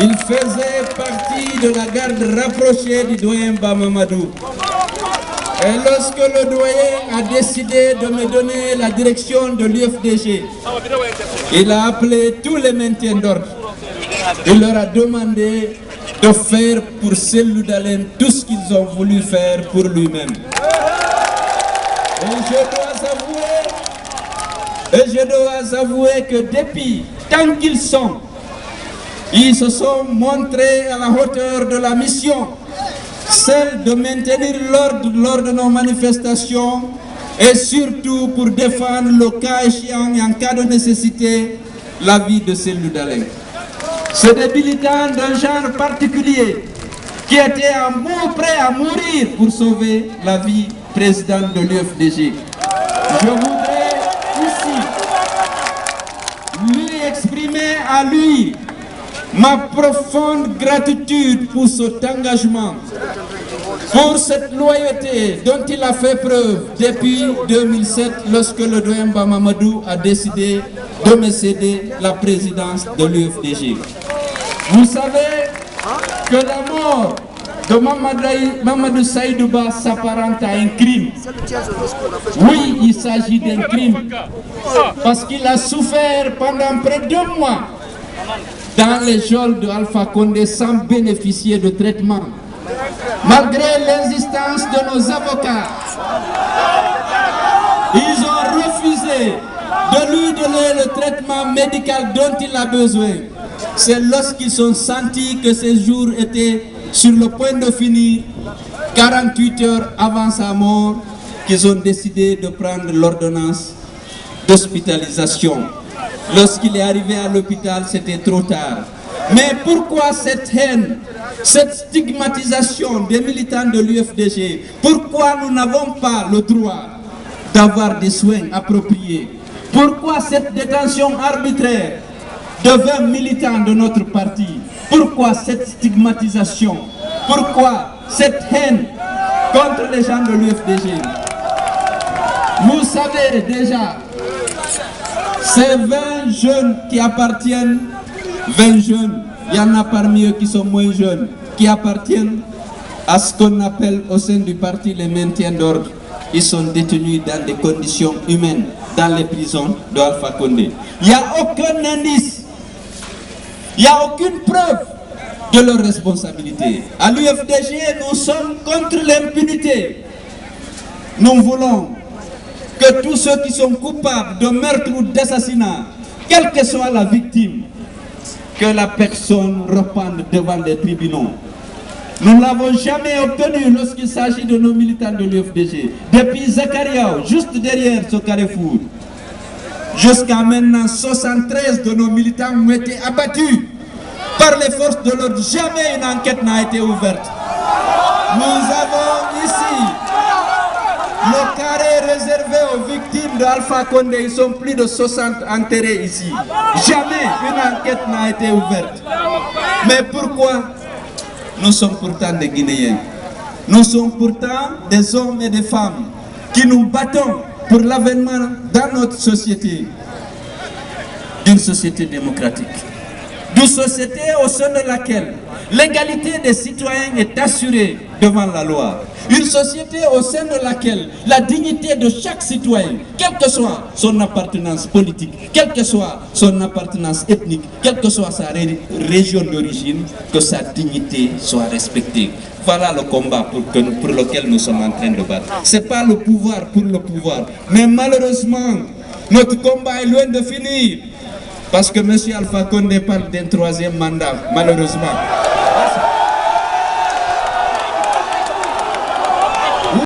Il faisait partie de la garde rapprochée du doyen Bamamadou. Et lorsque le doyen a décidé de me donner la direction de l'UFDG, il a appelé tous les maintiens d'ordre. Il leur a demandé de faire pour Cellou Dalein tout ce qu'ils ont voulu faire pour lui-même. Et je dois avouer que depuis tant qu'ils sont, ils se sont montrés à la hauteur de la mission, celle de maintenir l'ordre lors de nos manifestations et surtout pour défendre le cas échéant et en cas de nécessité la vie de Cellou Dalein. C'est des militants d'un genre particulier qui étaient prêts à mourir pour sauver la vie présidente de l'UFDG. Je voudrais ici lui exprimer à lui ma profonde gratitude pour cet engagement, pour cette loyauté dont il a fait preuve depuis 2007 lorsque le doyen Bamamadou a décidé de me céder la présidence de l'UFDG. Vous savez que la mort de Mamadou Saïdouba s'apparente à un crime. Oui, il s'agit d'un crime parce qu'il a souffert pendant près de 2 mois dans les geôles de Alpha Condé sans bénéficier de traitement. Malgré l'insistance de nos avocats, ils ont refusé de lui donner le traitement médical dont il a besoin. C'est lorsqu'ils ont senti que ses jours étaient sur le point de finir, 48 heures avant sa mort, qu'ils ont décidé de prendre l'ordonnance d'hospitalisation. Lorsqu'il est arrivé à l'hôpital, c'était trop tard. Mais pourquoi cette haine, cette stigmatisation des militants de l'UFDG? Pourquoi nous n'avons pas le droit d'avoir des soins appropriés? Pourquoi cette détention arbitraire de 20 militants de notre parti? Pourquoi cette stigmatisation? Pourquoi cette haine contre les gens de l'UFDG? Vous savez déjà, ces 20 jeunes qui appartiennent, 20 jeunes, il y en a parmi eux qui sont moins jeunes, qui appartiennent à ce qu'on appelle au sein du parti les maintiens d'ordre. Ils sont détenus dans des conditions humaines, dans les prisons de Alpha Condé. Il n'y a aucun indice, il n'y a aucune preuve de leur responsabilité. À l'UFDG, nous sommes contre l'impunité. Nous voulons que tous ceux qui sont coupables de meurtre ou d'assassinat, quelle que soit la victime, que la personne repende devant les tribunaux. Nous ne l'avons jamais obtenu lorsqu'il s'agit de nos militants de l'UFDG. Depuis Zakariao, juste derrière ce carrefour, jusqu'à maintenant, 73 de nos militants ont été abattus par les forces de l'ordre. Jamais une enquête n'a été ouverte. Nous avons ici le carré réservé aux victimes de Alpha Condé. Ils sont plus de 60 enterrés ici. Jamais une enquête n'a été ouverte. Mais pourquoi? Nous sommes pourtant des Guinéens. Nous sommes pourtant des hommes et des femmes qui nous battons pour l'avènement dans notre société, d'une société démocratique, d'une société au sein de laquelle l'égalité des citoyens est assurée devant la loi. Une société au sein de laquelle la dignité de chaque citoyen, quelle que soit son appartenance politique, quelle que soit son appartenance ethnique, quelle que soit sa région d'origine, que sa dignité soit respectée. Voilà le combat pour lequel nous sommes en train de battre. Ce n'est pas le pouvoir pour le pouvoir. Mais malheureusement, notre combat est loin de finir. Parce que M. Alpha Condé parle d'un 3e mandat, malheureusement.